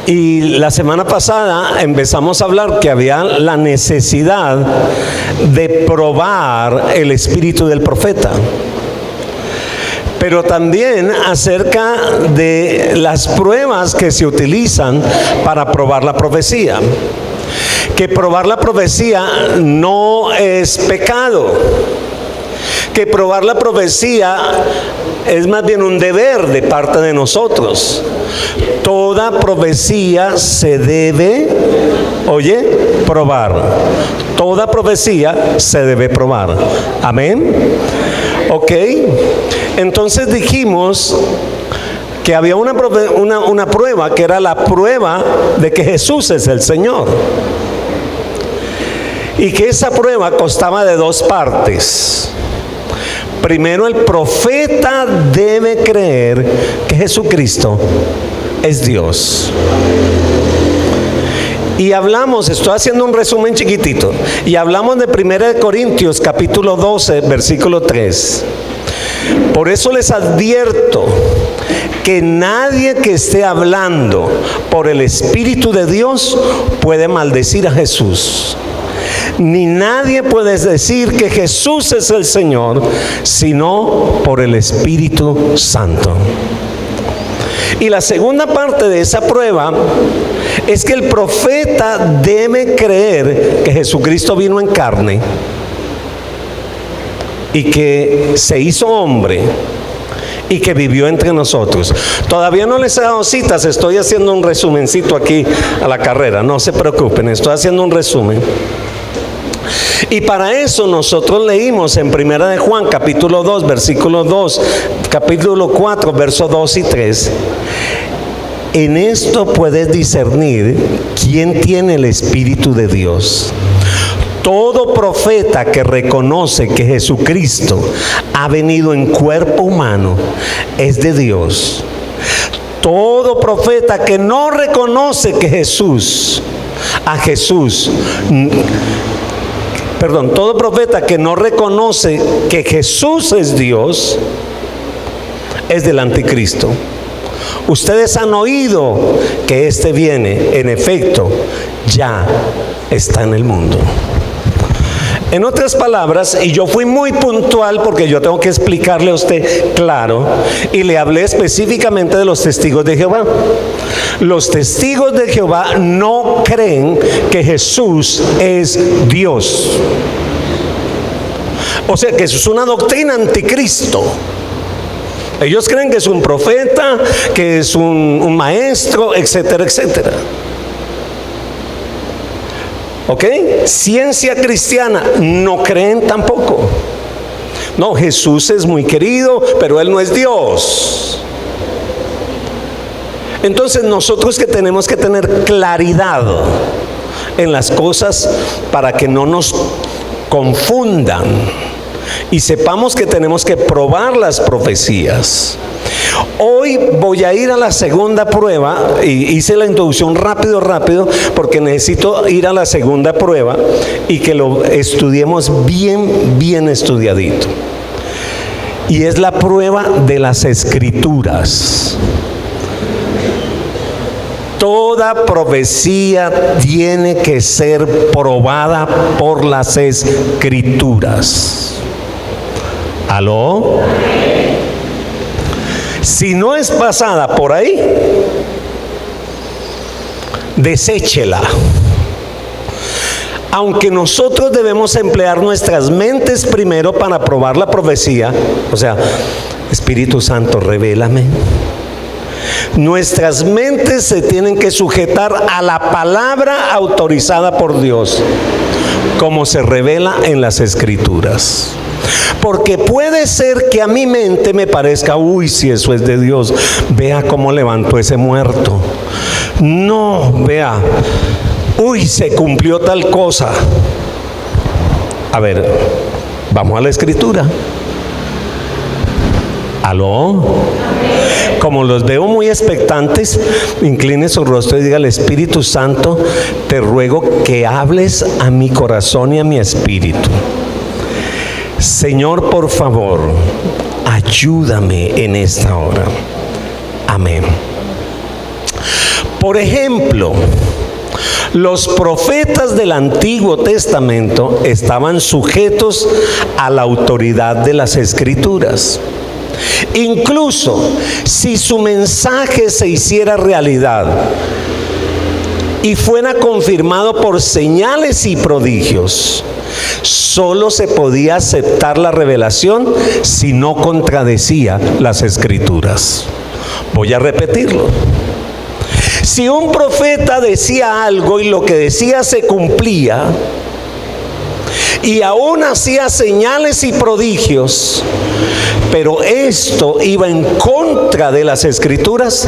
Y la semana pasada empezamos a hablar que había la necesidad de probar el espíritu del profeta, pero también acerca de las pruebas que se utilizan para probar la profecía. Que probar la profecía no es pecado, que probar la profecía es más bien un deber de parte de nosotros. Toda profecía se debe, probar. Toda profecía se debe probar. Amén. Ok. Entonces dijimos que había una prueba, que era la prueba de que Jesús es el Señor. Y que esa prueba constaba de dos partes. Primero, el profeta debe creer que Jesucristo es Dios. Y hablamos, estoy haciendo un resumen chiquitito, y hablamos de 1 Corintios capítulo 12, versículo 3. Por eso les advierto que nadie que esté hablando por el Espíritu de Dios puede maldecir a Jesús. Ni nadie puede decir que Jesús es el Señor, sino por el Espíritu Santo. Y la segunda parte de esa prueba es que el profeta debe creer que Jesucristo vino en carne y que se hizo hombre y que vivió entre nosotros. Todavía no les he dado citas, estoy haciendo un resumencito aquí a la carrera, no se preocupen, estoy haciendo un resumen. Y para eso nosotros leímos en 1 de Juan capítulo 2 versículo 2, capítulo 4 versos 2 y 3. En esto puedes discernir quién tiene el Espíritu de Dios. Todo profeta que reconoce que Jesucristo ha venido en cuerpo humano es de Dios. Todo profeta que no reconoce que todo profeta que no reconoce que Jesús es Dios es del anticristo. Ustedes han oído que éste viene, en efecto, ya está en el mundo. En otras palabras, y yo fui muy puntual porque yo tengo que explicarle a usted claro, y le hablé específicamente de los testigos de Jehová. Los testigos de Jehová no creen que Jesús es Dios. O sea que eso es una doctrina anticristo. Ellos creen que es un profeta, que es un maestro, etcétera, etcétera. ¿Ok? Ciencia cristiana, no creen tampoco. No, Jesús es muy querido, pero Él no es Dios. Entonces nosotros que tenemos que tener claridad en las cosas para que no nos confundan y sepamos que tenemos que probar las profecías. Hoy voy a ir a la segunda prueba, y hice la introducción rápido porque necesito ir a la segunda prueba y que lo estudiemos bien estudiadito. Y es la prueba de las Escrituras. Toda profecía tiene que ser probada por las Escrituras. ¿Aló? Si no es pasada por ahí, deséchela. Aunque nosotros debemos emplear nuestras mentes primero para probar la profecía, o sea, Espíritu Santo, revélame. Nuestras mentes se tienen que sujetar a la palabra autorizada por Dios, como se revela en las Escrituras. Porque puede ser que a mi mente me parezca, uy, si eso es de Dios, vea cómo levantó ese muerto. No, vea, uy, se cumplió tal cosa. A ver, vamos a la Escritura. ¿Aló? Como los veo muy expectantes, incline su rostro y diga al Espíritu Santo, te ruego que hables a mi corazón y a mi espíritu. Señor, por favor, ayúdame en esta hora. Amén. Por ejemplo, los profetas del Antiguo Testamento estaban sujetos a la autoridad de las Escrituras. Incluso si su mensaje se hiciera realidad y fuera confirmado por señales y prodigios, solo se podía aceptar la revelación si no contradecía las Escrituras. Voy a repetirlo. Si un profeta decía algo y lo que decía se cumplía, y aún hacía señales y prodigios, pero esto iba en contra de las Escrituras,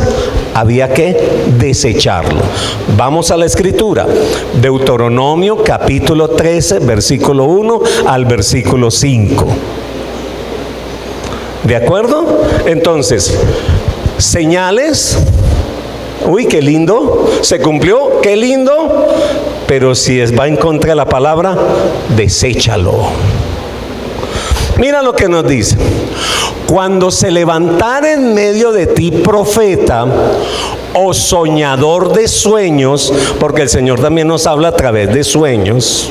había que desecharlo. Vamos a la Escritura. Deuteronomio capítulo 13, versículo 1 al versículo 5. ¿De acuerdo? Entonces, señales. Uy, qué lindo. Se cumplió, qué lindo. Pero si va en contra de la palabra, deséchalo. Mira lo que nos dice. Cuando se levantare en medio de ti profeta o soñador de sueños, porque el Señor también nos habla a través de sueños,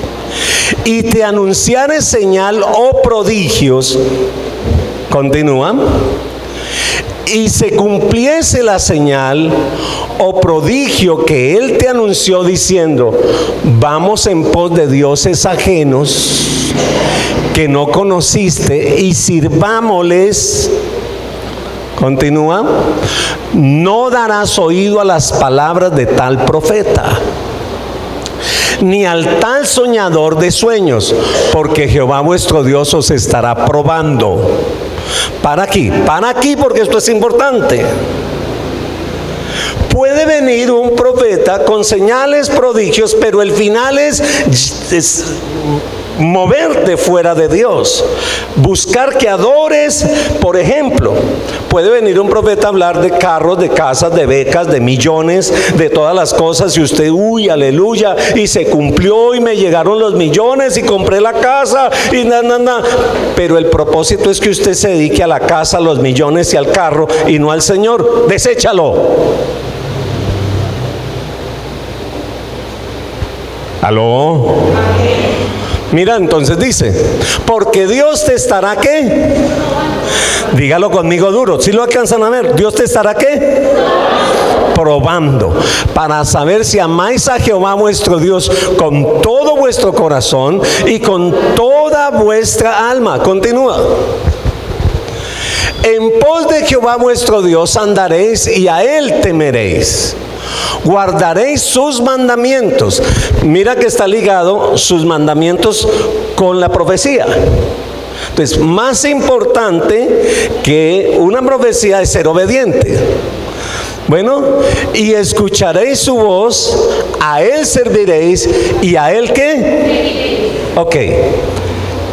y te anunciare señal o prodigios, continúa, y se cumpliese la señal o prodigio que él te anunció diciendo, vamos en pos de dioses ajenos que no conociste y sirvámosles, continúa, no darás oído a las palabras de tal profeta, ni al tal soñador de sueños, porque Jehová vuestro Dios os estará probando. Para aquí, porque esto es importante. Puede venir un profeta con señales, prodigios, pero el final es moverte fuera de Dios, buscar que adores. Por ejemplo, puede venir un profeta a hablar de carros, de casas, de becas, de millones, de todas las cosas, y usted, uy, aleluya, y se cumplió y me llegaron los millones y compré la casa y pero el propósito es que usted se dedique a la casa, a los millones y al carro y no al Señor. Deséchalo. ¿Aló? Mira, entonces dice, porque Dios te estará ¿qué? Dígalo conmigo duro, si lo alcanzan a ver, Dios te estará ¿qué? Probando, para saber si amáis a Jehová vuestro Dios con todo vuestro corazón y con toda vuestra alma. Continúa. En pos de Jehová vuestro Dios andaréis y a él temeréis. Guardaréis sus mandamientos. Mira que está ligado sus mandamientos con la profecía. Entonces, más importante que una profecía es ser obediente. Bueno, y escucharéis su voz, a él serviréis y a él ¿qué? Ok.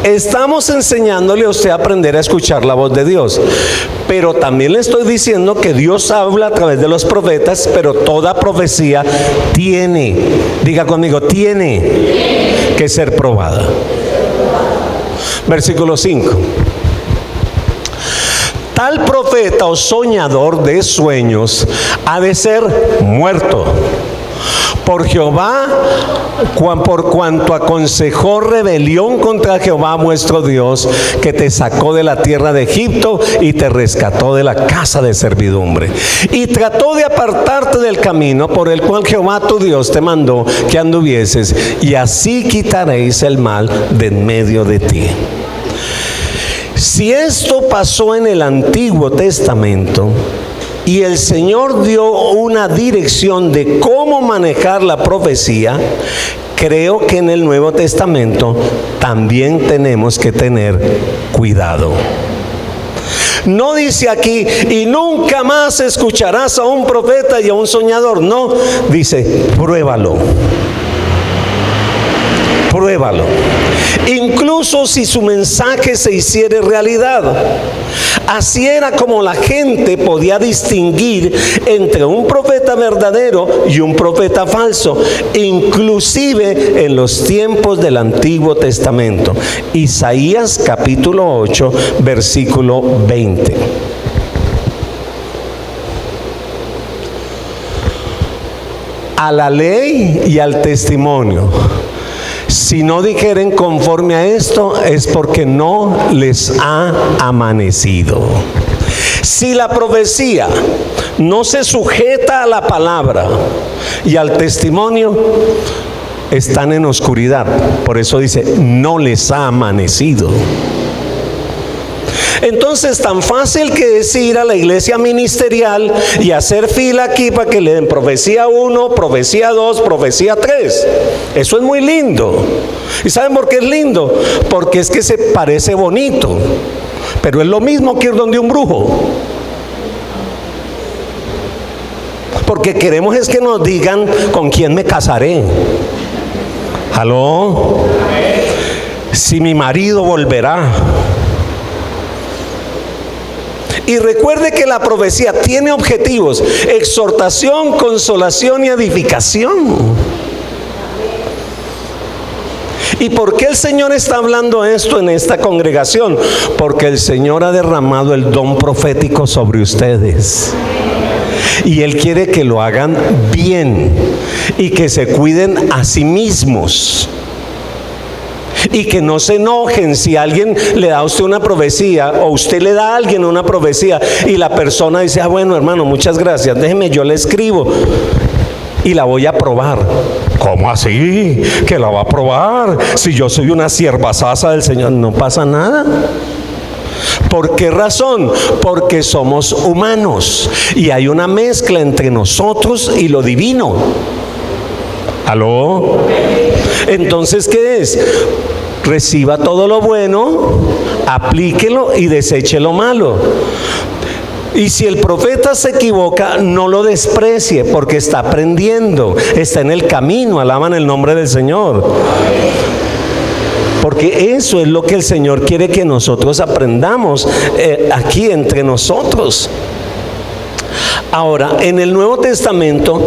Estamos enseñándole a usted a aprender a escuchar la voz de Dios, pero también le estoy diciendo que Dios habla a través de los profetas, pero toda profecía tiene, diga conmigo, tiene que ser probada. Versículo 5. Tal profeta o soñador de sueños ha de ser muerto por Jehová, por cuanto aconsejó rebelión contra Jehová vuestro Dios, que te sacó de la tierra de Egipto y te rescató de la casa de servidumbre, y trató de apartarte del camino por el cual Jehová tu Dios te mandó que anduvieses, y así quitaréis el mal de en medio de ti. Si esto pasó en el Antiguo Testamento, y el Señor dio una dirección de cómo manejar la profecía, creo que en el Nuevo Testamento también tenemos que tener cuidado. No dice aquí, y nunca más escucharás a un profeta y a un soñador. No, dice, pruébalo. Pruébalo. Incluso si su mensaje se hiciere realidad. Así era como la gente podía distinguir entre un profeta verdadero y un profeta falso, inclusive en los tiempos del Antiguo Testamento. Isaías capítulo 8, versículo 20. a la ley y al testimonio. Si no dijeren conforme a esto, es porque no les ha amanecido. Si la profecía no se sujeta a la palabra y al testimonio, están en oscuridad. Por eso dice, no les ha amanecido. Entonces, tan fácil que es ir a la iglesia ministerial y hacer fila aquí para que le den profecía 1, profecía 2, profecía 3. Eso es muy lindo. ¿Y saben por qué es lindo? Porque es que se parece bonito. Pero es lo mismo que ir donde un brujo. Porque queremos es que nos digan con quién me casaré. ¿Aló? Si mi marido volverá. Y recuerde que la profecía tiene objetivos: exhortación, consolación y edificación. ¿Y por qué el Señor está hablando esto en esta congregación? Porque el Señor ha derramado el don profético sobre ustedes. Y Él quiere que lo hagan bien y que se cuiden a sí mismos. Y que no se enojen si alguien le da a usted una profecía, o usted le da a alguien una profecía y la persona dice, bueno hermano, muchas gracias, déjeme, yo le escribo y la voy a probar. ¿Cómo así? ¿Que la va a probar? Si yo soy una siervasasa del Señor. No pasa nada. ¿Por qué razón? Porque somos humanos y hay una mezcla entre nosotros y lo divino. ¿Aló? Entonces, ¿qué es? Reciba todo lo bueno, aplíquelo y deseche lo malo. Y si el profeta se equivoca, no lo desprecie, porque está aprendiendo, está en el camino. Alaban el nombre del Señor. Porque eso es lo que el Señor quiere que nosotros aprendamos aquí entre nosotros. Ahora, en el Nuevo Testamento,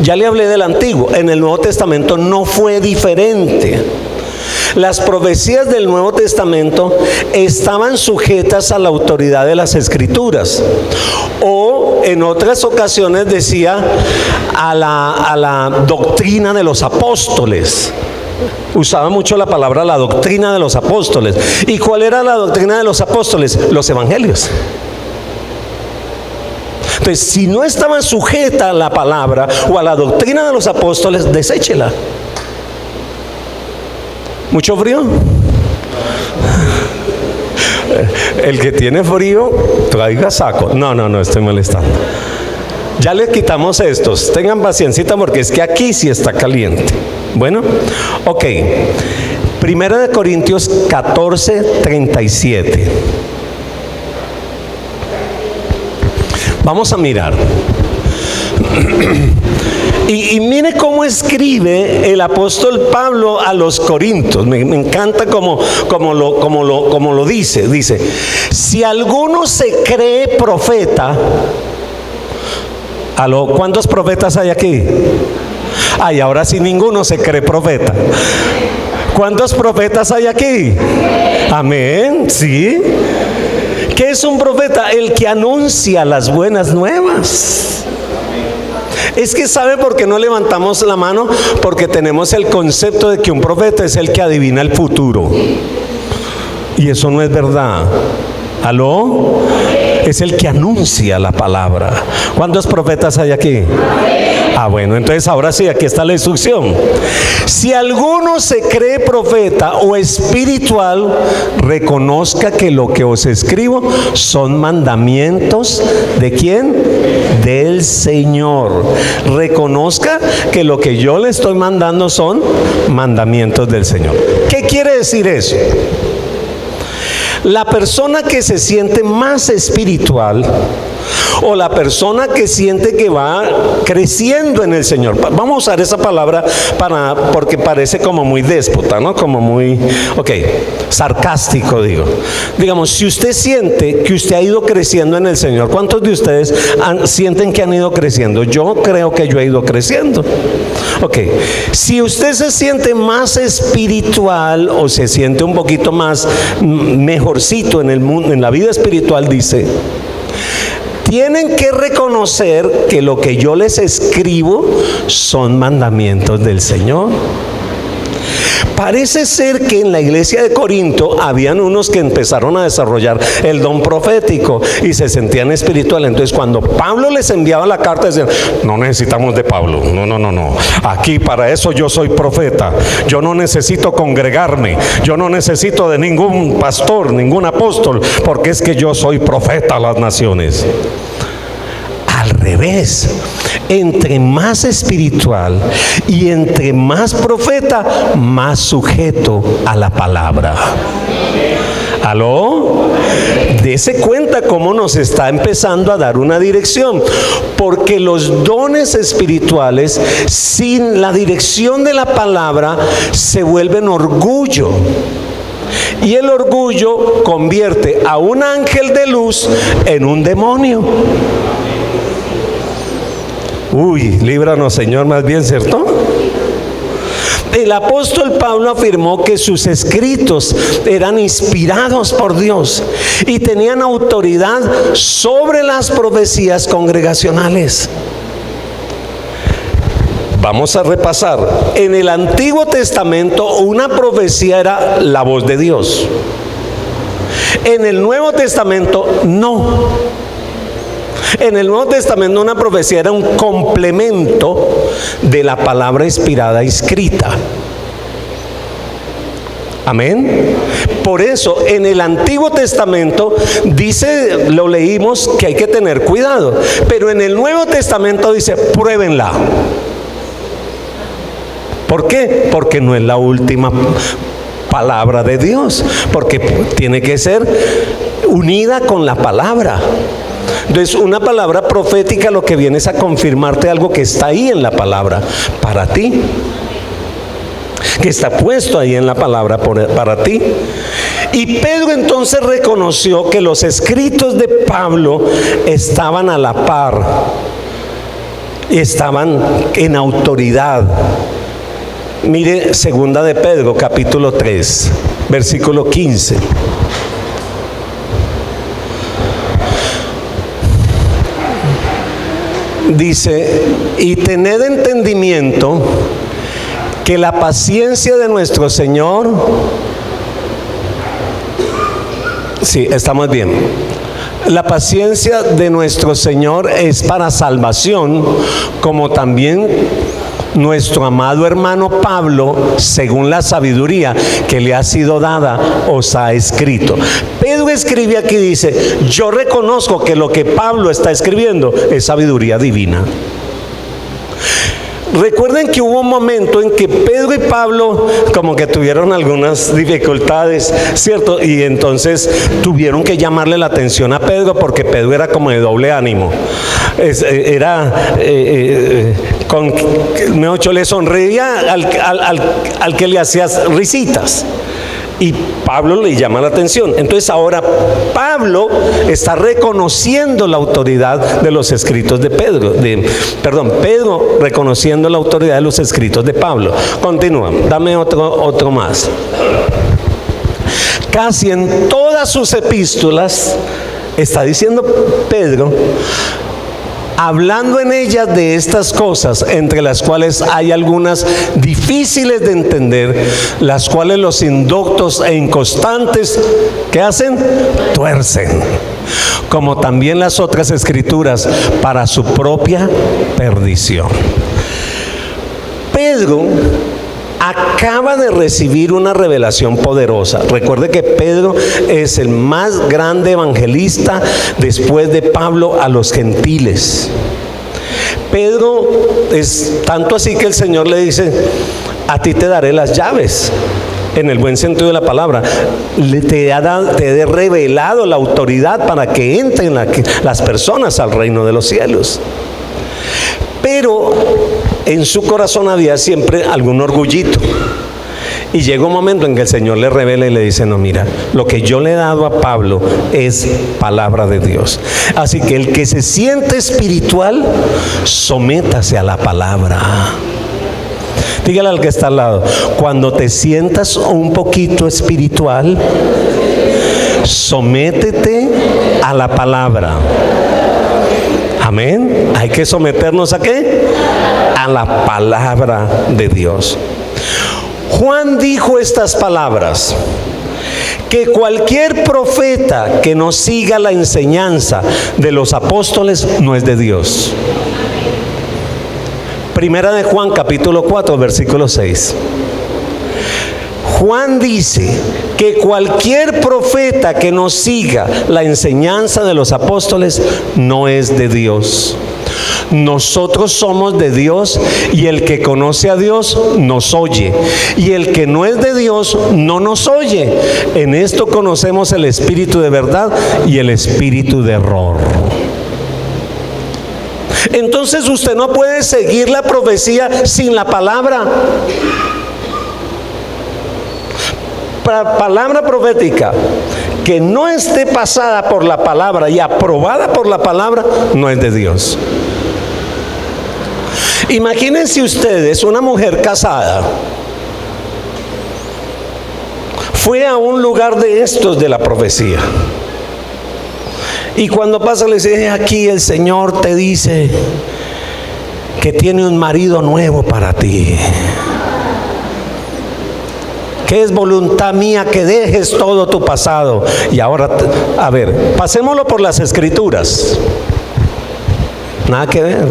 ya le hablé del Antiguo, en el Nuevo Testamento no fue diferente. Las profecías del Nuevo Testamento estaban sujetas a la autoridad de las Escrituras, o en otras ocasiones decía a la doctrina de los apóstoles. Usaba mucho la palabra la doctrina de los apóstoles. ¿Y cuál era la doctrina de los apóstoles? Los evangelios. Entonces, si no estaba sujeta a la palabra o a la doctrina de los apóstoles, deséchela. ¿Mucho frío? El que tiene frío, traiga saco. No, estoy molestando. Ya les quitamos estos. Tengan paciencia porque es que aquí sí está caliente. Bueno, ok. Primera de Corintios 14:37. Vamos a mirar. Y mire cómo escribe el apóstol Pablo a los Corintios. Me encanta cómo lo dice. Dice, si alguno se cree profeta. ¿Cuántos profetas hay aquí? Ay, ahora sí ninguno se cree profeta. ¿Cuántos profetas hay aquí? Amén, sí. ¿Qué es un profeta? El que anuncia las buenas nuevas. Es que ¿sabe por qué no levantamos la mano? Porque tenemos el concepto de que un profeta es el que adivina el futuro. Y eso no es verdad. ¿Aló? Es el que anuncia la palabra. ¿Cuántos profetas hay aquí? Ah, bueno, entonces ahora sí, aquí está la instrucción. Si alguno se cree profeta o espiritual, reconozca que lo que os escribo son mandamientos ¿de quién? Del Señor. Reconozca que lo que yo le estoy mandando son mandamientos del Señor. ¿Qué quiere decir eso? La persona que se siente más espiritual, o la persona que siente que va creciendo en el Señor. Vamos a usar esa palabra porque parece como muy déspota, ¿no? Como muy, sarcástico, digo. Digamos, si usted siente que usted ha ido creciendo en el Señor, ¿cuántos de ustedes sienten que han ido creciendo? Yo creo que yo he ido creciendo. Si usted se siente más espiritual o se siente un poquito más mejorcito en el mundo, en la vida espiritual, dice, tienen que reconocer que lo que yo les escribo son mandamientos del Señor. Parece ser que en la iglesia de Corinto habían unos que empezaron a desarrollar el don profético y se sentían espirituales. Entonces cuando Pablo les enviaba la carta decían: no necesitamos de Pablo, no, aquí para eso yo soy profeta, yo no necesito congregarme, yo no necesito de ningún pastor, ningún apóstol, porque es que yo soy profeta a las naciones. Al revés, entre más espiritual y entre más profeta, más sujeto a la palabra. ¿Aló? Dese cuenta cómo nos está empezando a dar una dirección, porque los dones espirituales sin la dirección de la palabra se vuelven orgullo. Y el orgullo convierte a un ángel de luz en un demonio. Uy, líbranos, Señor, más bien, ¿cierto? El apóstol Pablo afirmó que sus escritos eran inspirados por Dios y tenían autoridad sobre las profecías congregacionales. Vamos a repasar. En el Antiguo Testamento una profecía era la voz de Dios. En el Nuevo Testamento no. En el Nuevo Testamento una profecía era un complemento de la palabra inspirada escrita. Amén. Por eso en el Antiguo Testamento dice, lo leímos, que hay que tener cuidado, pero en el Nuevo Testamento dice: pruébenla. ¿Por qué? Porque no es la última palabra de Dios, porque tiene que ser unida con la palabra. Entonces, una palabra profética lo que viene es a confirmarte algo que está ahí en la palabra para ti, que está puesto ahí en la palabra para ti. Y Pedro entonces reconoció que los escritos de Pablo estaban a la par, estaban en autoridad. Mire, segunda de Pedro, capítulo 3, versículo 15. Dice: y tened entendimiento que la paciencia de nuestro Señor, sí, estamos bien, la paciencia de nuestro Señor es para salvación, como también nuestro amado hermano Pablo, según la sabiduría que le ha sido dada, os ha escrito. Pedro escribe aquí, dice: yo reconozco que lo que Pablo está escribiendo es sabiduría divina. Recuerden que hubo un momento en que Pedro y Pablo como que tuvieron algunas dificultades, ¿cierto? Y entonces tuvieron que llamarle la atención a Pedro, porque Pedro era como de doble ánimo. Le sonreía al que le hacías risitas. Y Pablo le llama la atención. Entonces ahora Pablo está reconociendo la autoridad de los escritos de Pedro. Pedro reconociendo la autoridad de los escritos de Pablo. Continúa, dame otro más. Casi en todas sus epístolas está diciendo Pedro, hablando en ellas de estas cosas, entre las cuales hay algunas difíciles de entender, las cuales los indoctos e inconstantes, ¿qué hacen? Tuercen, como también las otras escrituras, para su propia perdición. Pedro acaba de recibir una revelación poderosa. Recuerde que Pedro es el más grande evangelista después de Pablo a los gentiles. Pedro es tanto así que el Señor le dice: a ti te daré las llaves, en el buen sentido de la palabra. Te he revelado la autoridad para que entren las personas al reino de los cielos. Pero en su corazón había siempre algún orgullito. Y llega un momento en que el Señor le revela y le dice: no, mira, lo que yo le he dado a Pablo es palabra de Dios. Así que el que se siente espiritual, sométase a la palabra. Dígale al que está al lado: cuando te sientas un poquito espiritual, sométete a la palabra. Amén. Hay que someternos ¿a qué? A la palabra de Dios. Juan dijo estas palabras: que cualquier profeta que no siga la enseñanza de los apóstoles no es de Dios. Primera de Juan, capítulo 4, versículo 6. Juan dice que cualquier profeta que no siga la enseñanza de los apóstoles no es de Dios. Nosotros somos de Dios, y el que conoce a Dios nos oye, y el que no es de Dios no nos oye. En esto conocemos el espíritu de verdad y el espíritu de error. Entonces usted no puede seguir la profecía sin la palabra. Palabra profética que no esté pasada por la palabra y aprobada por la palabra no es de Dios. Imagínense ustedes una mujer casada fue a un lugar de estos de la profecía, y cuando pasa le dice: aquí el Señor te dice que tiene un marido nuevo para ti, que es voluntad mía que dejes todo tu pasado. Y ahora, a ver, pasémoslo por las escrituras. Nada que ver.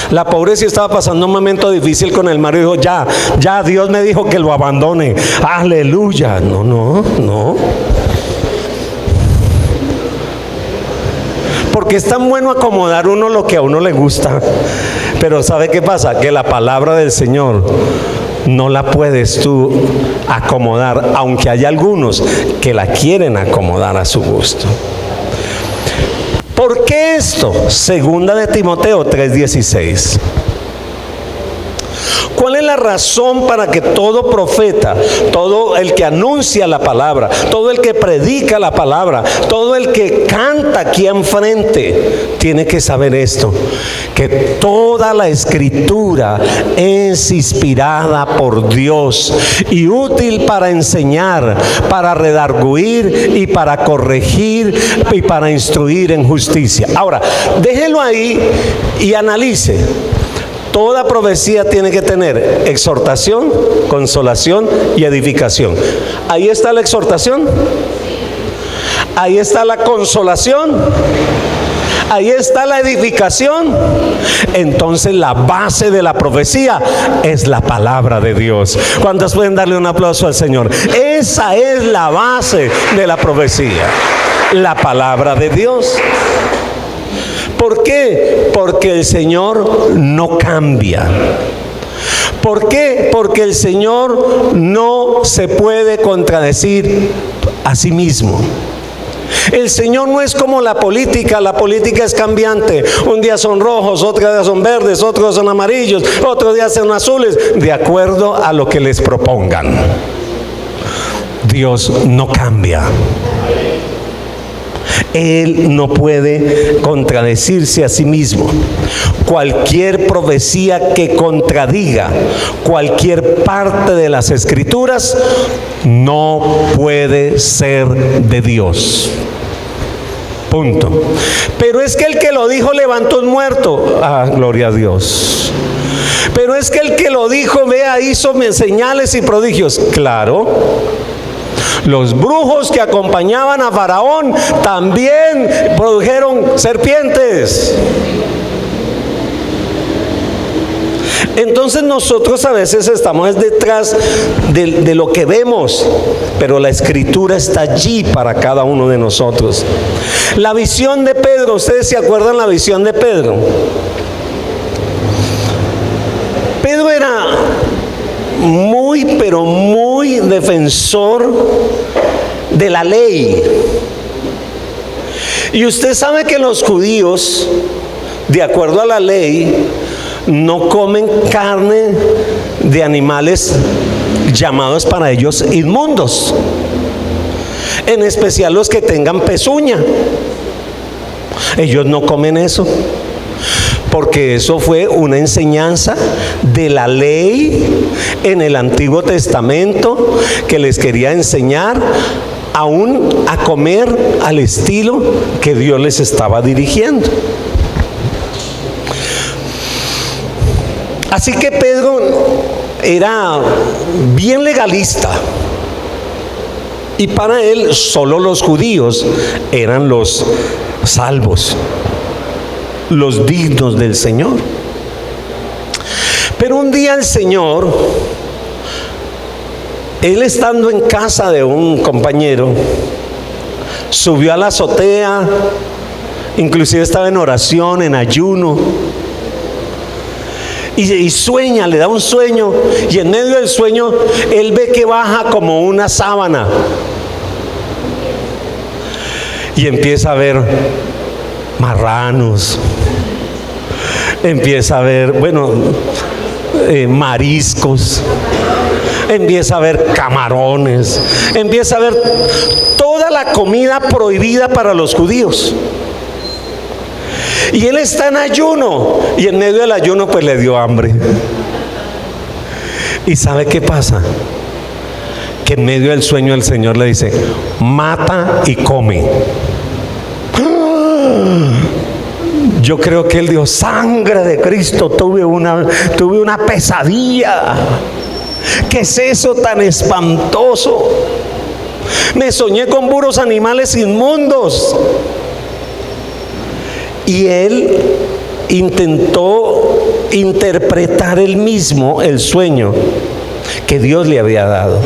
La pobre sí estaba pasando un momento difícil con el marido. Dijo: ya Dios me dijo que lo abandone. Aleluya. No. Porque es tan bueno acomodar uno lo que a uno le gusta. Pero ¿sabe qué pasa? Que la palabra del Señor no la puedes tú acomodar, aunque hay algunos que la quieren acomodar a su gusto. ¿Por qué esto? Segunda de Timoteo 3:16. ¿Cuál es la razón para que todo profeta, todo el que anuncia la palabra, todo el que predica la palabra, todo el que canta aquí enfrente, tiene que saber esto? Que toda la escritura es inspirada por Dios y útil para enseñar, para redarguir y para corregir y para instruir en justicia. Ahora, déjelo ahí y analice. Toda profecía tiene que tener exhortación, consolación y edificación. Ahí está la exhortación, ahí está la consolación, ahí está la edificación. Entonces la base de la profecía es la palabra de Dios. ¿Cuántos pueden darle un aplauso al Señor? Esa es la base de la profecía, la palabra de Dios. ¿Por qué? Porque el Señor no cambia. ¿Por qué? Porque el Señor no se puede contradecir a sí mismo. El Señor no es como la política es cambiante. Un día son rojos, otro día son verdes, otros son amarillos, otro día son azules, de acuerdo a lo que les propongan. Dios no cambia. Él no puede contradecirse a sí mismo. Cualquier profecía que contradiga cualquier parte de las escrituras no puede ser de Dios. Punto. Pero es que el que lo dijo levantó un muerto. Ah, gloria a Dios. Pero es que el que lo dijo, vea, hizo señales y prodigios. Claro. Los brujos que acompañaban a Faraón también produjeron serpientes. Entonces nosotros a veces estamos detrás de lo que vemos, pero la escritura está allí para cada uno de nosotros. La visión de Pedro, ¿ustedes se acuerdan la visión de Pedro? Pedro era pero muy defensor de la ley. Y usted sabe que los judíos, de acuerdo a la ley, no comen carne de animales llamados para ellos inmundos, en especial los que tengan pezuña. Ellos no comen eso, porque eso fue una enseñanza de la ley en el Antiguo Testamento que les quería enseñar aún a comer al estilo que Dios les estaba dirigiendo. Así que Pedro era bien legalista, y para él solo los judíos eran los salvos, los dignos del Señor. Pero un día el Señor, él estando en casa de un compañero, subió a la azotea, inclusive estaba en oración, en ayuno, y sueña, le da un sueño, y en medio del sueño él ve que baja como una sábana y empieza a ver marranos, empieza a ver, mariscos, empieza a ver camarones, empieza a ver toda la comida prohibida para los judíos. Y él está en ayuno, y en medio del ayuno pues le dio hambre. ¿Y sabe qué pasa? Que en medio del sueño el Señor le dice: mata y come. Yo creo que él dijo: sangre de Cristo, tuve una pesadilla. ¿Qué es eso tan espantoso? Me soñé con puros animales inmundos. Y él intentó interpretar él mismo el sueño que Dios le había dado.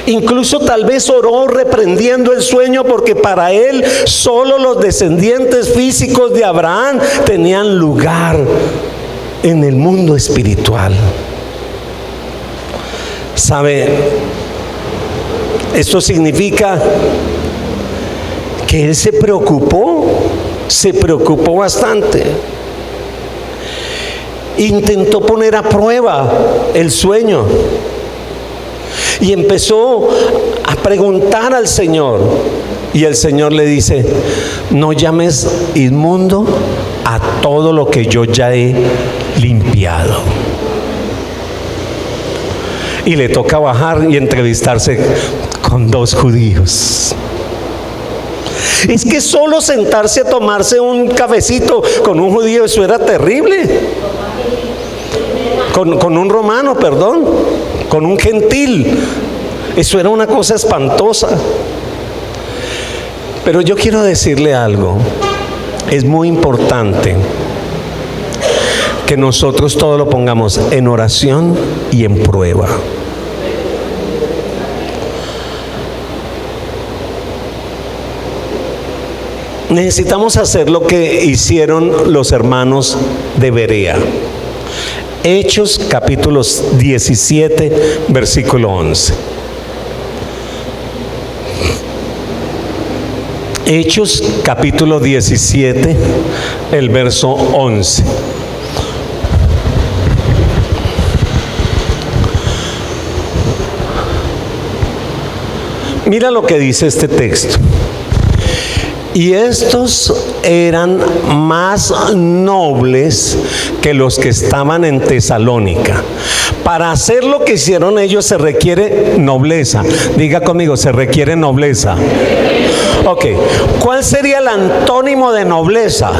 Incluso tal vez oró reprendiendo el sueño, porque para él solo los descendientes físicos de Abraham tenían lugar en el mundo espiritual. ¿Sabe? Esto significa que él se preocupó bastante. Intentó poner a prueba el sueño y empezó a preguntar al Señor, y el Señor le dice: no llames inmundo a todo lo que yo ya he limpiado. Y le toca bajar y entrevistarse con 2 judíos. Es que solo sentarse a tomarse un cafecito con un judío, eso era terrible. Con un romano, perdón, con un gentil, eso era una cosa espantosa. Pero yo quiero decirle algo: es muy importante que nosotros todo lo pongamos en oración y en prueba. Necesitamos hacer lo que hicieron los hermanos de Berea. Hechos capítulo 17, versículo 11. Hechos capítulo 17, el verso 11. Mira lo que dice este texto. Y estos eran más nobles que los que estaban en Tesalónica. Para hacer lo que hicieron ellos se requiere nobleza. Diga conmigo: se requiere nobleza. Ok, ¿cuál sería el antónimo de nobleza?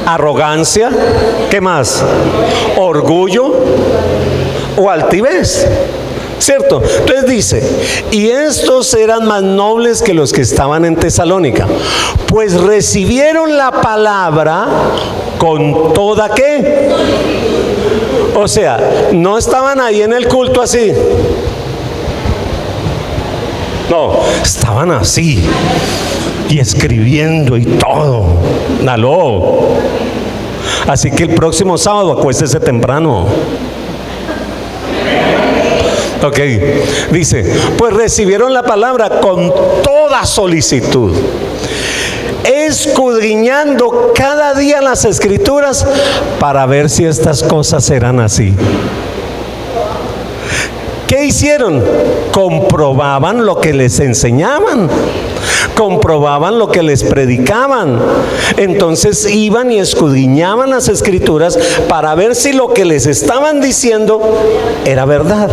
Arrogancia. ¿Qué más? Orgullo o altivez. ¿Cierto? Entonces dice: y estos eran más nobles que los que estaban en Tesalónica, pues recibieron la palabra con toda ¿qué? O sea, no estaban ahí en el culto así. No, estaban así y escribiendo y todo. Aló. Así que el próximo sábado acuéstese temprano. Ok, dice: pues recibieron la palabra con toda solicitud, escudriñando cada día las escrituras para ver si estas cosas eran así. ¿Qué hicieron? Comprobaban lo que les enseñaban, comprobaban lo que les predicaban. Entonces iban y escudriñaban las escrituras para ver si lo que les estaban diciendo era verdad.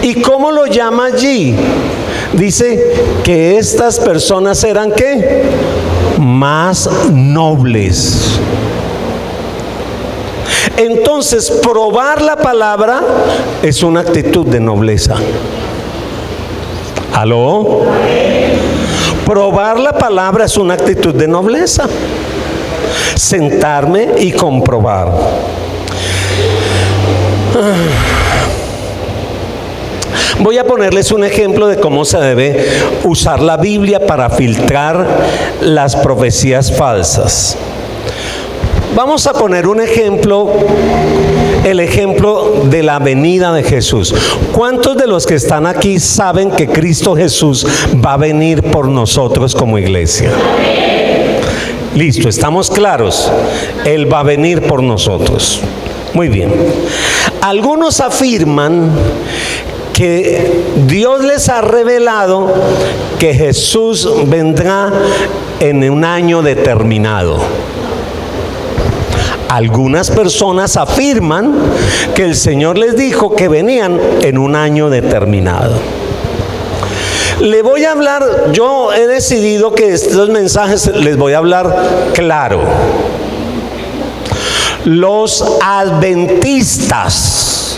¿Y cómo lo llama allí? Dice que estas personas eran ¿qué? Más nobles. Entonces, probar la palabra es una actitud de nobleza. ¿Aló? Probar la palabra es una actitud de nobleza. Sentarme y comprobar. Voy a ponerles un ejemplo de cómo se debe usar la Biblia para filtrar las profecías falsas. Vamos a poner un ejemplo, el ejemplo de la venida de Jesús. ¿Cuántos de los que están aquí saben que Cristo Jesús va a venir por nosotros como iglesia? Listo, estamos claros. Él va a venir por nosotros. Muy bien. Algunos afirman que Dios les ha revelado que Jesús vendrá en un año determinado. Algunas personas afirman que el Señor les dijo que venían en un año determinado. Le voy a hablar, yo he decidido que estos mensajes les voy a hablar claro. Los adventistas.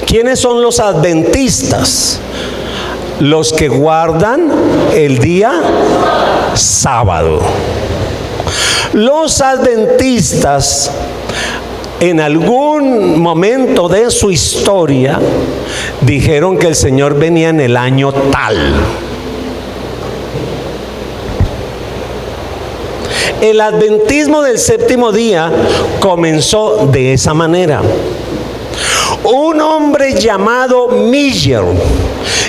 ¿Quiénes son los adventistas? Los que guardan el día sábado. Los adventistas, en algún momento de su historia, dijeron que el Señor venía en el año tal. El adventismo del séptimo día comenzó de esa manera. Un hombre llamado Miller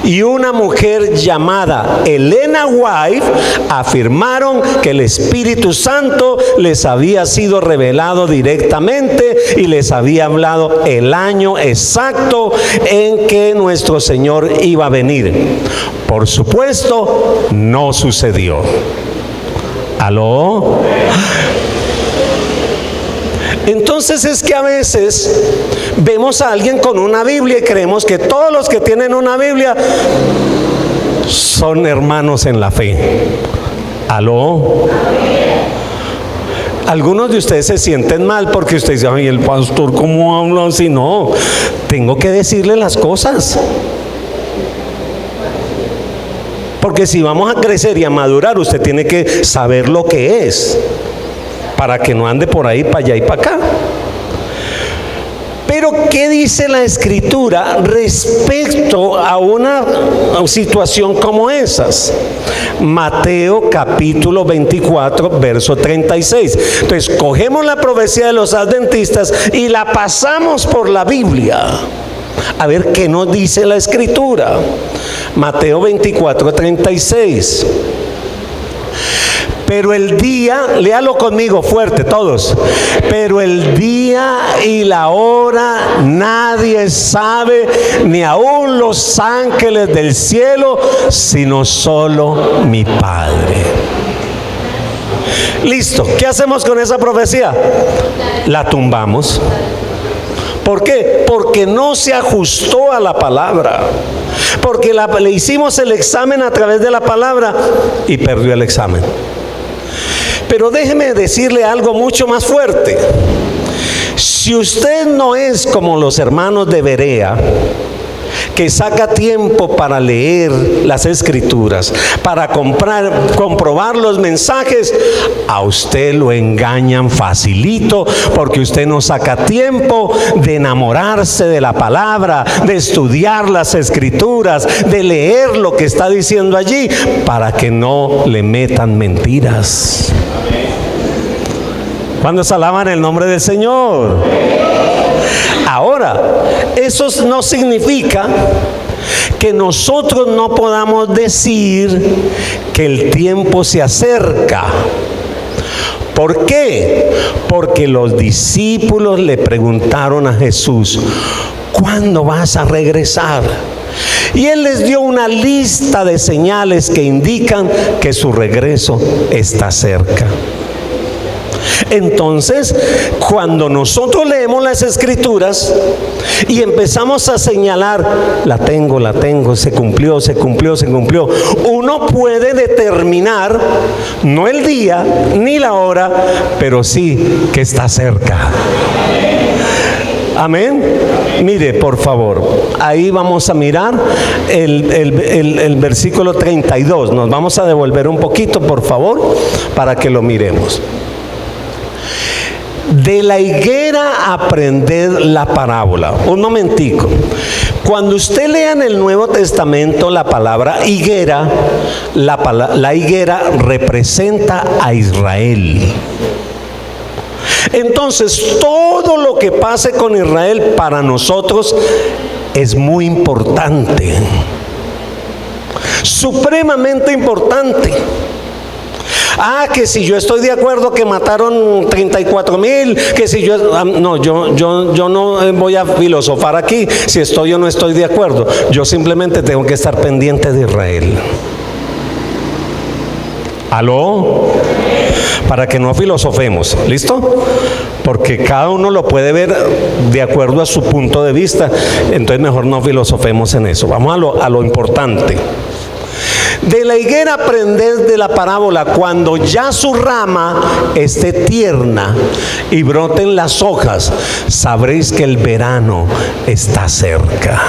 y una mujer llamada Elena White afirmaron que el Espíritu Santo les había sido revelado directamente y les había hablado el año exacto en que nuestro Señor iba a venir. Por supuesto, no sucedió. ¿Aló? Entonces es que a veces vemos a alguien con una Biblia y creemos que todos los que tienen una Biblia son hermanos en la fe. ¿Aló? Algunos de ustedes se sienten mal porque ustedes dicen, ay, el pastor ¿cómo habla así? No, tengo que decirle las cosas. Porque si vamos a crecer y a madurar, usted tiene que saber lo que es, para que no ande por ahí, para allá y para acá. Pero ¿qué dice la Escritura respecto a una situación como esas? Mateo capítulo 24, verso 36. Entonces cogemos la profecía de los adventistas y la pasamos por la Biblia. A ver qué nos dice la Escritura. Mateo 24, 36. Pero el día, léalo conmigo fuerte todos. Pero el día y la hora nadie sabe, ni aun los ángeles del cielo, sino solo mi Padre. Listo, ¿qué hacemos con esa profecía? La tumbamos. ¿Por qué? Porque no se ajustó a la palabra. Porque le hicimos el examen a través de la palabra y perdió el examen. Pero déjeme decirle algo mucho más fuerte. Si usted no es como los hermanos de Berea, que saca tiempo para leer las Escrituras, para comprobar los mensajes, a usted lo engañan facilito, porque usted no saca tiempo de enamorarse de la palabra, de estudiar las Escrituras, de leer lo que está diciendo allí, para que no le metan mentiras. ¿Cuántos alaban el nombre del Señor? Ahora, eso no significa que nosotros no podamos decir que el tiempo se acerca. ¿Por qué? Porque los discípulos le preguntaron a Jesús, ¿cuándo vas a regresar? Y Él les dio una lista de señales que indican que su regreso está cerca. Entonces, cuando nosotros leemos las Escrituras y empezamos a señalar, la tengo, se cumplió, uno puede determinar, no el día ni la hora, pero sí que está cerca. Amén. Mire, por favor, ahí vamos a mirar el versículo 32. Nos vamos a devolver un poquito, por favor, para que lo miremos. De la higuera aprended la parábola. Un momentico. Cuando usted lea en el Nuevo Testamento la palabra higuera, la higuera representa a Israel. Entonces, todo lo que pase con Israel para nosotros es muy importante, supremamente importante. Que si yo estoy de acuerdo que mataron 34,000, que si yo no voy a filosofar aquí si estoy o no estoy de acuerdo. Yo simplemente tengo que estar pendiente de Israel. ¿Aló? Para que no filosofemos, ¿listo? Porque cada uno lo puede ver de acuerdo a su punto de vista. Entonces mejor no filosofemos en eso. Vamos a lo importante. De la higuera aprended de la parábola, cuando ya su rama esté tierna y broten las hojas, sabréis que el verano está cerca.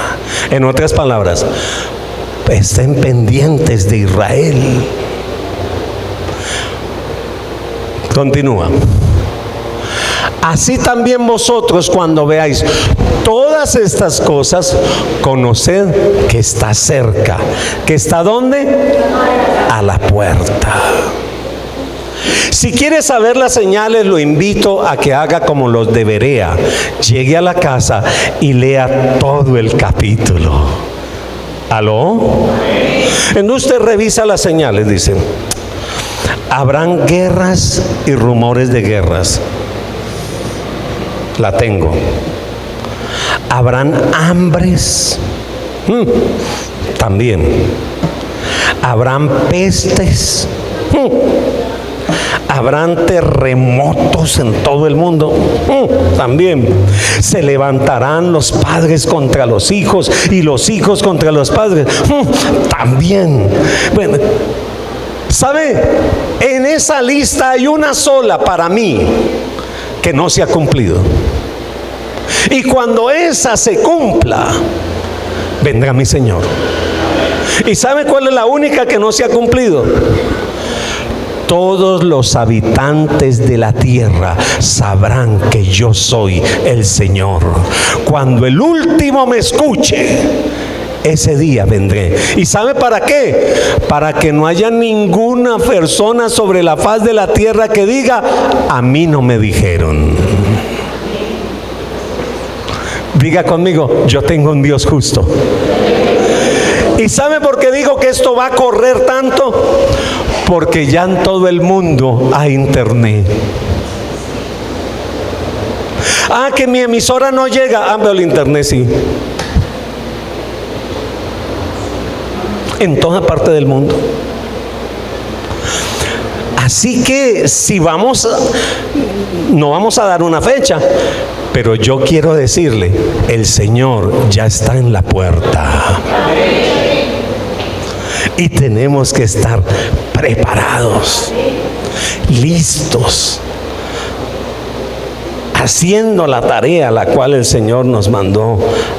En otras palabras, estén pendientes de Israel. Continúa. Así también vosotros, cuando veáis todas estas cosas, conoced que está cerca. ¿Que está dónde? A la puerta. Si quiere saber las señales, lo invito a que haga como los de Berea. Llegue a la casa y lea todo el capítulo. ¿Aló? Entonces usted revisa las señales, dice: habrán guerras y rumores de guerras. La tengo. Habrán hambres. También. Habrán pestes. Habrán terremotos en todo el mundo. También. Se levantarán los padres contra los hijos y los hijos contra los padres. También. Bueno, ¿sabe? En esa lista hay una sola para mí que no se ha cumplido. Y cuando esa se cumpla, vendrá mi Señor. ¿Y sabe cuál es la única que no se ha cumplido? Todos los habitantes de la tierra sabrán que yo soy el Señor. Cuando el último me escuche, ese día vendré. ¿Y sabe para qué? Para que no haya ninguna persona sobre la faz de la tierra que diga: a mí no me dijeron. Diga conmigo: yo tengo un Dios justo. ¿Y sabe por qué digo que esto va a correr tanto? Porque ya en todo el mundo hay internet. Que mi emisora no llega. Pero el internet sí. En toda parte del mundo. Así que si no vamos a dar una fecha, pero yo quiero decirle, el Señor ya está en la puerta. Y tenemos que estar preparados, listos, haciendo la tarea la cual el Señor nos mandó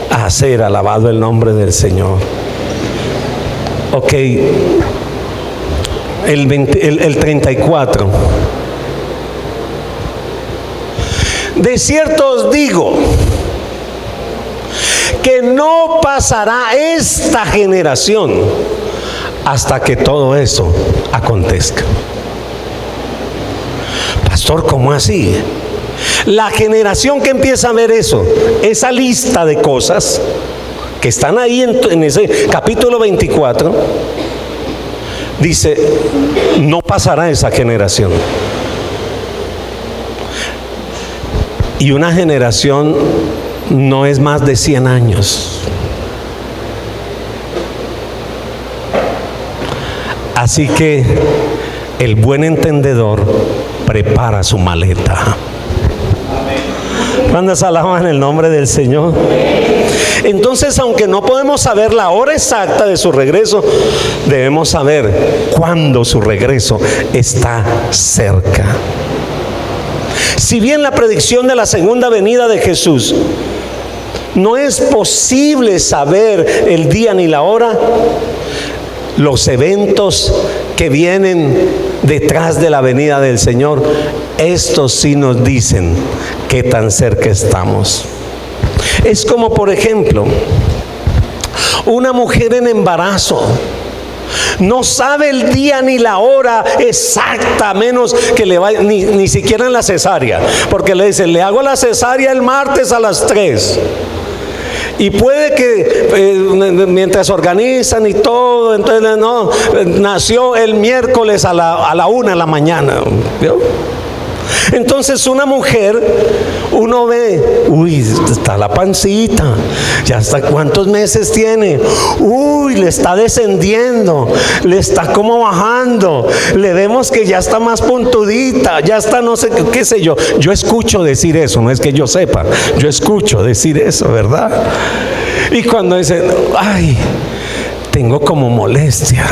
a hacer. Alabado el nombre del Señor. Ok, el 34. De cierto os digo que no pasará esta generación hasta que todo eso acontezca. Pastor, ¿cómo así? La generación que empieza a ver eso, esa lista de cosas que están ahí en ese capítulo 24, dice: no pasará esa generación. Y una generación no es más de 100 años. Así que el buen entendedor prepara su maleta. ¿Cuántos alaban el nombre del Señor? Entonces, aunque no podemos saber la hora exacta de su regreso, debemos saber cuándo su regreso está cerca. Si bien la predicción de la segunda venida de Jesús no es posible saber el día ni la hora, los eventos que vienen detrás de la venida del Señor, estos sí nos dicen qué tan cerca estamos. Es como, por ejemplo, una mujer en embarazo. No sabe el día ni la hora exacta, menos que le vaya, ni siquiera en la cesárea, porque le dicen, le hago la cesárea el martes a las 3. Y puede que mientras organizan y todo, entonces no, nació el miércoles a la 1 de la mañana. ¿Vio? Entonces una mujer, uno ve, uy, está la pancita, ya está, ¿cuántos meses tiene? Uy, le está descendiendo, le está como bajando, le vemos que ya está más puntudita, ya está no sé qué sé yo. Yo escucho decir eso, no es que yo sepa, yo escucho decir eso, ¿verdad? Y cuando dicen, ay, tengo como molestia,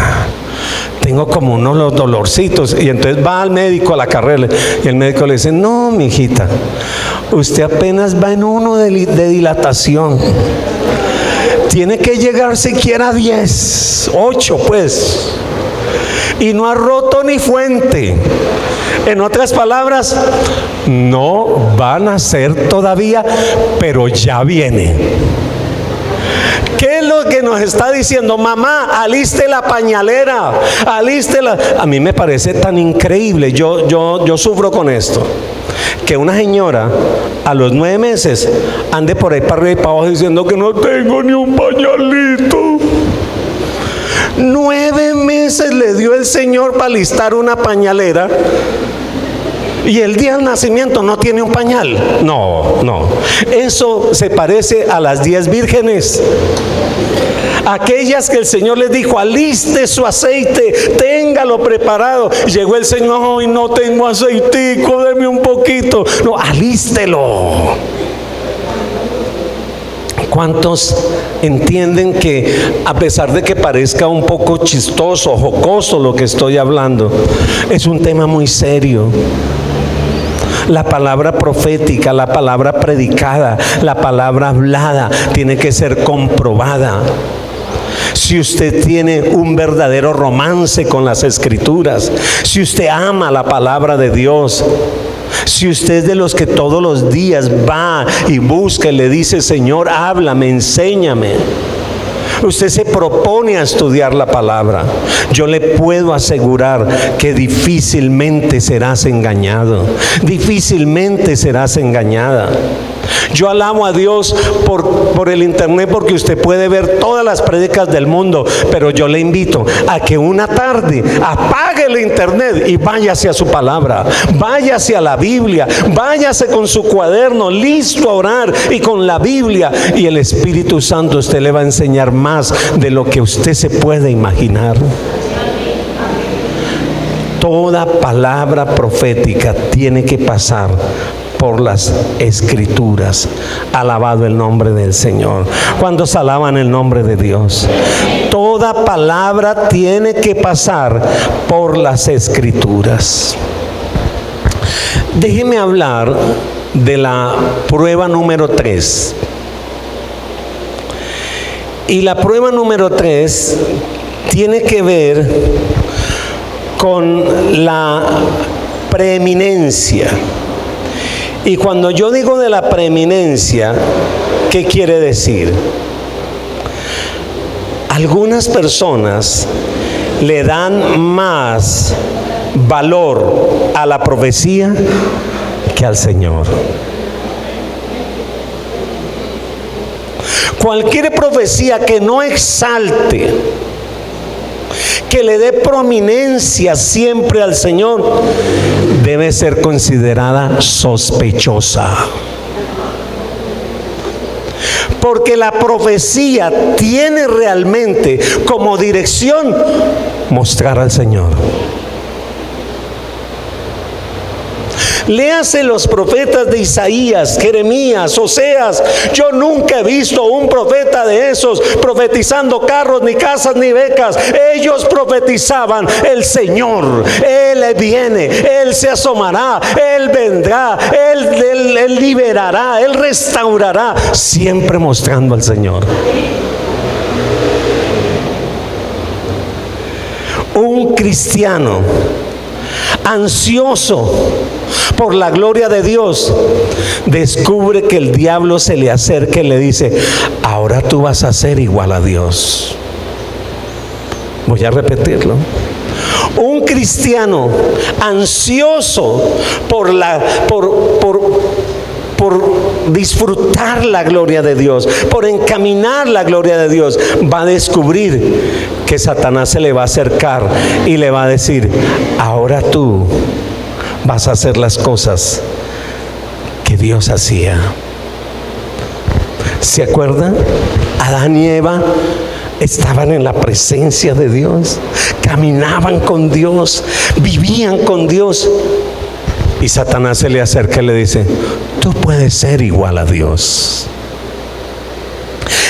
tengo como unos dolorcitos, y entonces va al médico a la carrera y el médico le dice, no, mijita, usted apenas va en 1 de dilatación, tiene que llegar siquiera a 10, 8 pues, y no ha roto ni fuente. En otras palabras, no van a ser todavía, pero ya viene. ¿Qué es lo que nos está diciendo? Mamá, aliste la pañalera, alístela. A mí me parece tan increíble, yo sufro con esto, que una señora a los 9 meses ande por ahí para arriba y para abajo diciendo que no tengo ni un pañalito. 9 meses le dio el Señor para alistar una pañalera, y el día del nacimiento no tiene un pañal. No, eso se parece a las 10 vírgenes, aquellas que el Señor les dijo, aliste su aceite, téngalo preparado. Llegó el Señor, hoy no tengo aceitico, deme un poquito. No, alístelo. ¿Cuántos entienden que, a pesar de que parezca un poco chistoso, jocoso lo que estoy hablando, es un tema muy serio? La palabra profética, la palabra predicada, la palabra hablada tiene que ser comprobada. Si usted tiene un verdadero romance con las Escrituras, si usted ama la palabra de Dios, si usted es de los que todos los días va y busca y le dice, Señor, háblame, enséñame, usted se propone a estudiar la palabra, yo le puedo asegurar que difícilmente serás engañado, difícilmente serás engañada. Yo alabo a Dios por el internet, porque usted puede ver todas las prédicas del mundo, pero yo le invito a que una tarde apague el internet y váyase a su palabra, váyase a la Biblia, váyase con su cuaderno listo a orar y con la Biblia, y el Espíritu Santo usted le va a enseñar más de lo que usted se puede imaginar. Toda palabra profética tiene que pasar por las Escrituras. Alabado el nombre del Señor. ¿Cuántos alaban el nombre de Dios? Toda palabra tiene que pasar por las Escrituras. Déjeme hablar de la prueba número 3. Y la prueba número 3 tiene que ver con la preeminencia. Y cuando yo digo de la preeminencia, ¿qué quiere decir? Algunas personas le dan más valor a la profecía que al Señor. Cualquier profecía que no exalte, que le dé prominencia siempre al Señor, debe ser considerada sospechosa. Porque la profecía tiene realmente como dirección mostrar al Señor. Léase los profetas de Isaías, Jeremías, Oseas. Yo nunca he visto un profeta de esos profetizando carros, ni casas, ni becas. Ellos profetizaban: el Señor, Él viene, Él se asomará, Él vendrá, Él liberará, Él restaurará, siempre mostrando al Señor. Un cristiano ansioso por la gloria de Dios descubre que el diablo se le acerca y le dice: ahora tú vas a ser igual a Dios. Voy a repetirlo. Un cristiano ansioso por disfrutar la gloria de Dios, por encaminar la gloria de Dios, va a descubrir que Satanás se le va a acercar y le va a decir: ahora tú vas a hacer las cosas que Dios hacía. ¿Se acuerdan? Adán y Eva estaban en la presencia de Dios, caminaban con Dios, vivían con Dios. Y Satanás se le acerca y le dice: tú puedes ser igual a Dios.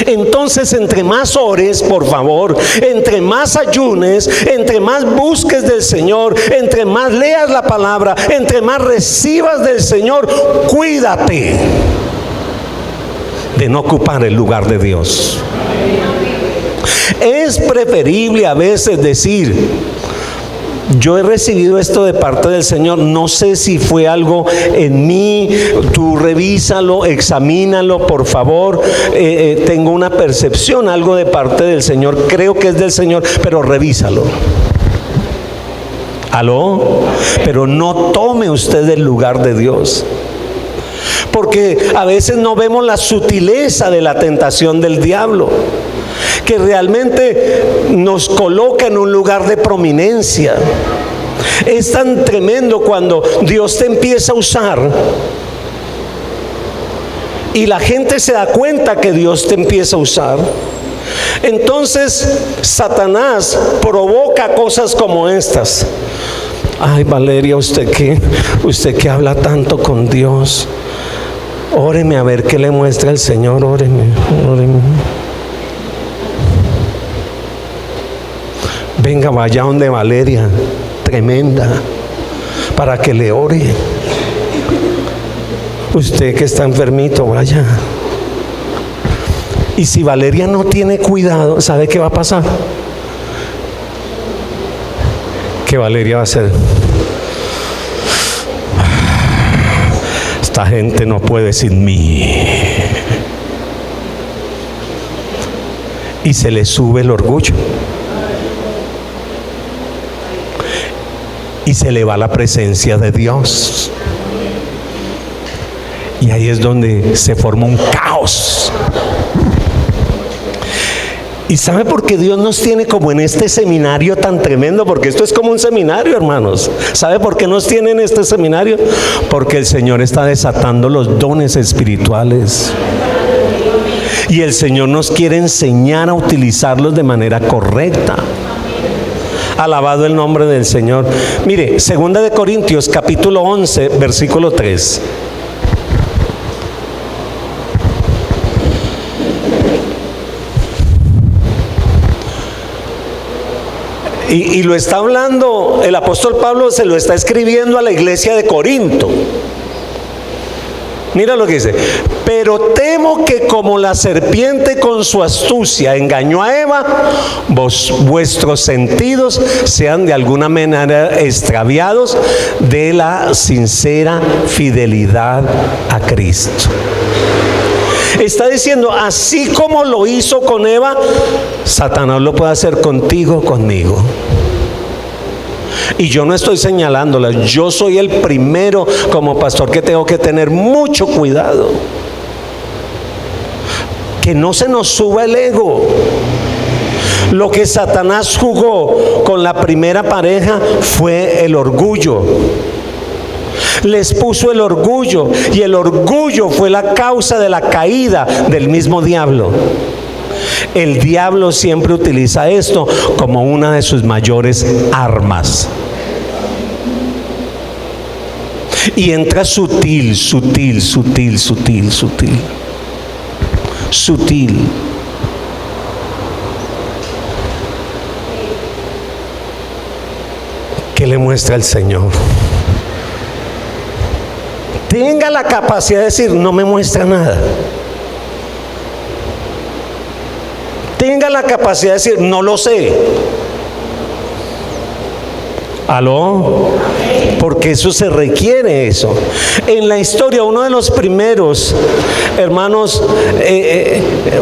Entonces, entre más ores, por favor, entre más ayunes, entre más busques del Señor, entre más leas la palabra, entre más recibas del Señor, cuídate de no ocupar el lugar de Dios. Es preferible a veces decir: yo he recibido esto de parte del Señor, no sé si fue algo en mí, tú revísalo, examínalo, por favor. Tengo una percepción, algo de parte del Señor, creo que es del Señor, pero revísalo. ¿Aló? Pero no tome usted el lugar de Dios, porque a veces no vemos la sutileza de la tentación del diablo, que realmente nos coloca en un lugar de prominencia. Es tan tremendo cuando Dios te empieza a usar y la gente se da cuenta que Dios te empieza a usar. Entonces Satanás provoca cosas como estas: ay, Valeria, usted que habla tanto con Dios, óreme a ver qué le muestra el Señor, óreme. Venga, vaya donde Valeria, tremenda, para que le ore. Usted que está enfermito, vaya. Y si Valeria no tiene cuidado, ¿sabe qué va a pasar? Que Valeria va a ser: esta gente no puede sin mí. Y se le sube el orgullo. Y se le va la presencia de Dios. Y ahí es donde se forma un caos. ¿Y sabe por qué Dios nos tiene como en este seminario tan tremendo? Porque esto es como un seminario, hermanos. ¿Sabe por qué nos tiene en este seminario? Porque el Señor está desatando los dones espirituales. Y el Señor nos quiere enseñar a utilizarlos de manera correcta. Alabado el nombre del Señor. Mire, 2 de Corintios capítulo 11, versículo 3. Y lo está hablando, el apóstol Pablo se lo está escribiendo a la iglesia de Corinto. Mira lo que dice: pero temo que como la serpiente con su astucia engañó a Eva, vuestros sentidos sean de alguna manera extraviados de la sincera fidelidad a Cristo. Está diciendo: así como lo hizo con Eva, Satanás lo puede hacer contigo, conmigo. Y yo no estoy señalándola, yo soy el primero como pastor que tengo que tener mucho cuidado, que no se nos suba el ego. Lo que Satanás jugó con la primera pareja fue el orgullo. Les puso el orgullo, y el orgullo fue la causa de la caída del mismo diablo. El diablo siempre utiliza esto como una de sus mayores armas. Y entra sutil, sutil, sutil, sutil, sutil. Sutil. ¿Qué le muestra el Señor? Tenga la capacidad de decir, no me muestra nada. Tenga la capacidad de decir, no lo sé. ¿Aló? Porque eso se requiere eso. En la historia, uno de los primeros, hermanos,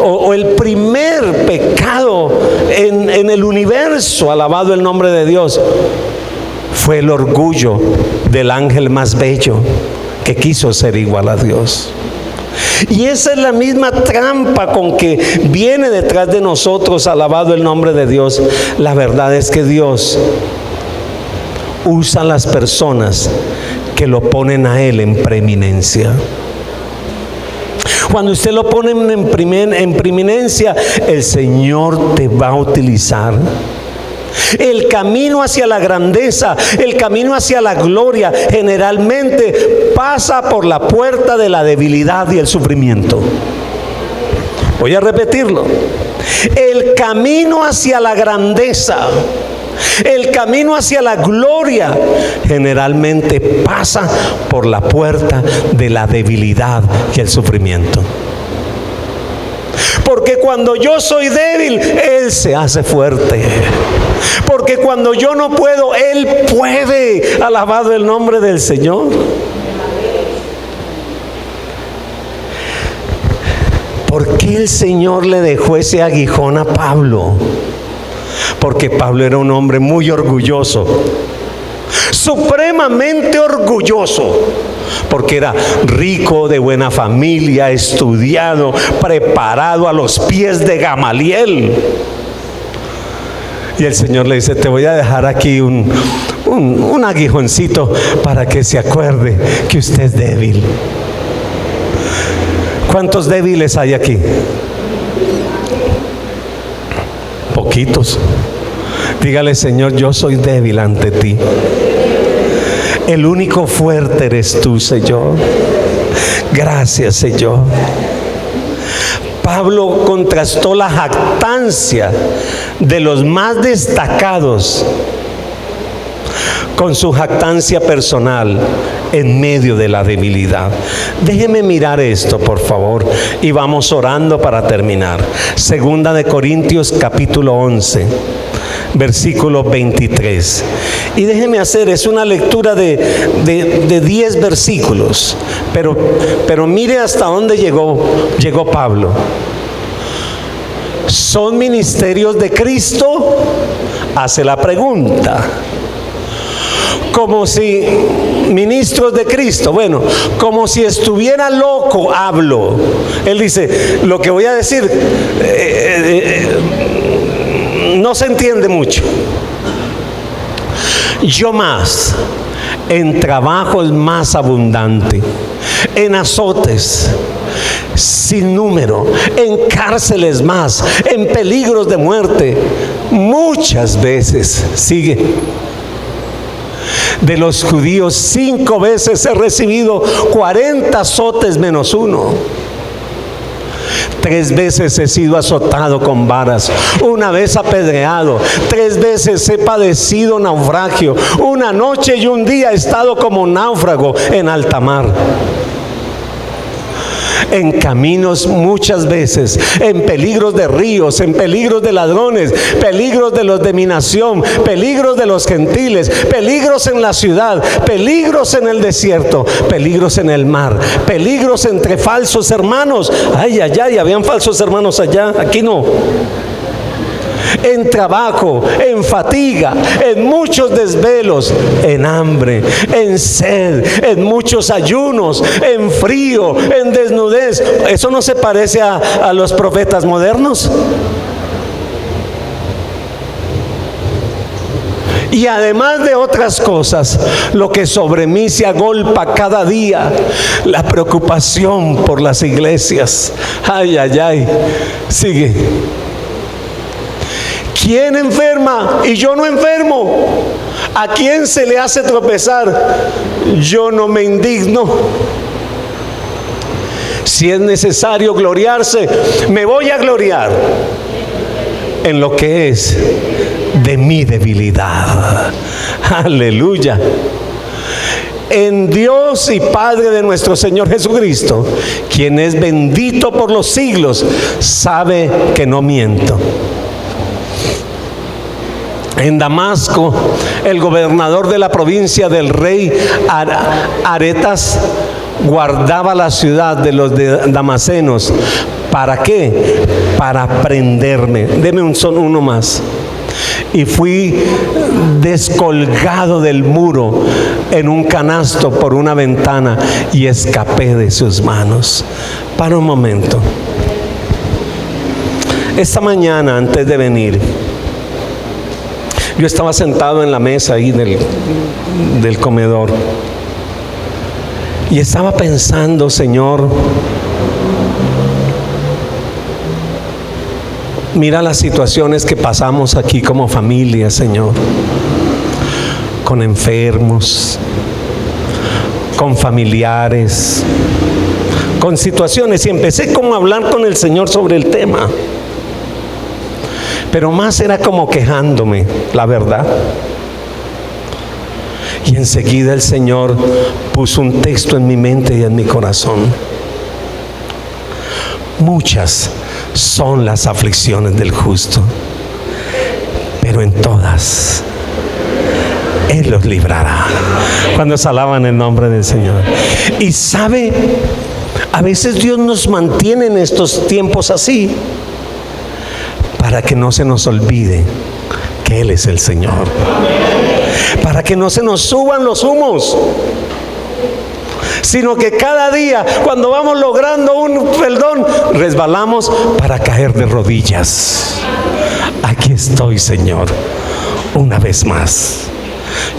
o el primer pecado en el universo, alabado el nombre de Dios, fue el orgullo del ángel más bello que quiso ser igual a Dios. Y esa es la misma trampa con que viene detrás de nosotros, alabado el nombre de Dios. La verdad es que Dios usa a las personas que lo ponen a Él en preeminencia. Cuando usted lo pone en preeminencia, el Señor te va a utilizar. El camino hacia la grandeza, el camino hacia la gloria, generalmente pasa por la puerta de la debilidad y el sufrimiento. Voy a repetirlo. El camino hacia la grandeza, el camino hacia la gloria, generalmente pasa por la puerta de la debilidad y el sufrimiento. Porque cuando yo soy débil, Él se hace fuerte. Porque cuando yo no puedo, Él puede. Alabado el nombre del Señor. ¿Por qué el Señor le dejó ese aguijón a Pablo? Porque Pablo era un hombre muy orgulloso, supremamente orgulloso, porque era rico, de buena familia, estudiado, preparado, a los pies de Gamaliel. Y el Señor le dice, te voy a dejar aquí un aguijoncito para que se acuerde que usted es débil. ¿Cuántos débiles hay aquí? Poquitos. Dígale, Señor, yo soy débil ante ti. El único fuerte eres tú, Señor. Gracias, Señor. Pablo contrastó la jactancia de los más destacados con su jactancia personal en medio de la debilidad. Déjeme mirar esto, por favor, y vamos orando para terminar. Segunda de Corintios capítulo 11, versículo 23. Y déjeme hacer, es una lectura de 10 versículos, pero mire hasta dónde llegó Pablo. ¿Son ministerios de Cristo? Hace la pregunta. Como si ministros de Cristo, bueno, como si estuviera loco, hablo. Él dice, lo que voy a decir no se entiende mucho. Yo más, en trabajos más abundante, en azotes sin número, en cárceles más, en peligros de muerte, muchas veces, sigue. De los judíos 5 veces he recibido 40 azotes menos uno. 3 veces he sido azotado con varas, 1 vez apedreado, 3 veces he padecido naufragio, 1 noche y 1 día he estado como náufrago en alta mar. En caminos muchas veces, en peligros de ríos, en peligros de ladrones, peligros de los de mi nación, peligros de los gentiles, peligros en la ciudad, peligros en el desierto, peligros en el mar, peligros entre falsos hermanos. Ay, ay, ay, habían falsos hermanos allá, aquí no. En trabajo, en fatiga, en muchos desvelos, en hambre, en sed, en muchos ayunos, en frío, en desnudez. ¿Eso no se parece a los profetas modernos? Y además de otras cosas, lo que sobre mí se agolpa cada día, la preocupación por las iglesias. Ay, ay, ay, sigue. ¿Quién enferma y yo no enfermo? ¿A quién se le hace tropezar? Yo no me indigno. Si es necesario gloriarse, me voy a gloriar en lo que es de mi debilidad. Aleluya. En Dios y Padre de nuestro Señor Jesucristo, quien es bendito por los siglos, sabe que no miento. En Damasco, el gobernador de la provincia del rey Aretas guardaba la ciudad de los damasenos. ¿Para qué? Para prenderme. Deme uno más. Y fui descolgado del muro en un canasto por una ventana y escapé de sus manos. Para un momento. Esta mañana, antes de venir, yo estaba sentado en la mesa ahí del comedor y estaba pensando, Señor, mira las situaciones que pasamos aquí como familia, Señor, con enfermos, con familiares, con situaciones, y empecé como a hablar con el Señor sobre el tema. Pero más era como quejándome, la verdad. Y enseguida el Señor puso un texto en mi mente y en mi corazón. Muchas son las aflicciones del justo, pero en todas Él los librará. Cuando se alaban el nombre del Señor. Y sabe, a veces Dios nos mantiene en estos tiempos así, para que no se nos olvide que Él es el Señor. Para que no se nos suban los humos, sino que cada día, cuando vamos logrando un perdón, resbalamos para caer de rodillas. Aquí estoy, Señor, una vez más.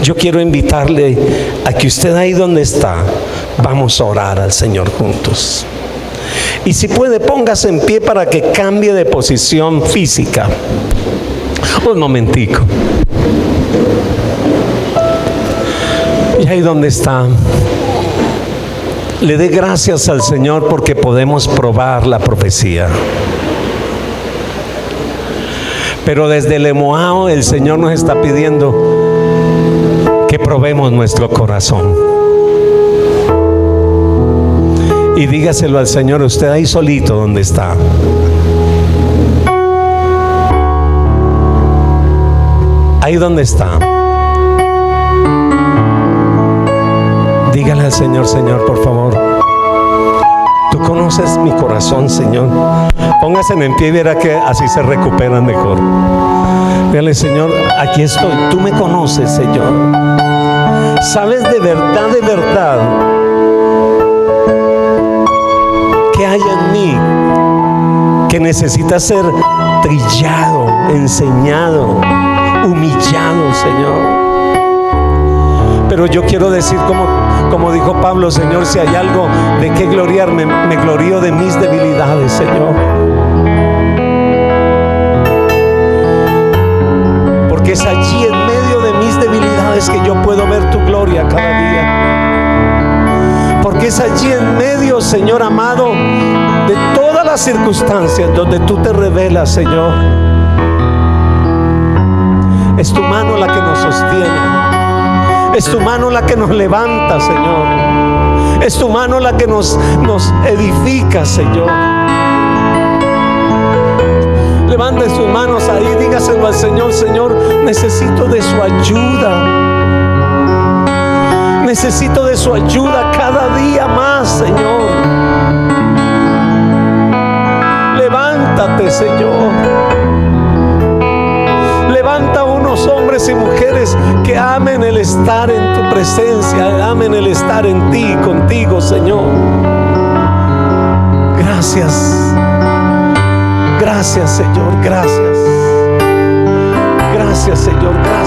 Yo quiero invitarle a que usted ahí donde está, vamos a orar al Señor juntos. Y si puede, póngase en pie para que cambie de posición física. Un momentico. Y ahí donde está, le dé gracias al Señor porque podemos probar la profecía. Pero desde el Emoao el Señor nos está pidiendo que probemos nuestro corazón. Y dígaselo al Señor, usted ahí solito donde está. Ahí donde está. Dígale al Señor, Señor, por favor, tú conoces mi corazón, Señor. Póngase en pie y verá que así se recuperan mejor. Dígale, Señor, aquí estoy. Tú me conoces, Señor. Sabes de verdad, que hay en mí que necesita ser trillado, enseñado, humillado, Señor. Pero yo quiero decir como dijo Pablo, Señor, si hay algo de qué gloriarme, me glorío de mis debilidades, Señor. Porque es allí en medio de mis debilidades que yo puedo ver tu gloria cada día. Porque es allí en medio, Señor amado, de todas las circunstancias donde tú te revelas, Señor. Es tu mano la que nos sostiene. Es tu mano la que nos levanta, Señor. Es tu mano la que nos edifica, Señor. Levante sus manos ahí, dígaselo al Señor, Señor, necesito de su ayuda. Necesito de su ayuda cada día más, Señor. Levántate, Señor. Levanta unos hombres y mujeres que amen el estar en tu presencia, amen el estar en ti, contigo, Señor. Gracias. Gracias, Señor. Gracias. Gracias, Señor. Gracias.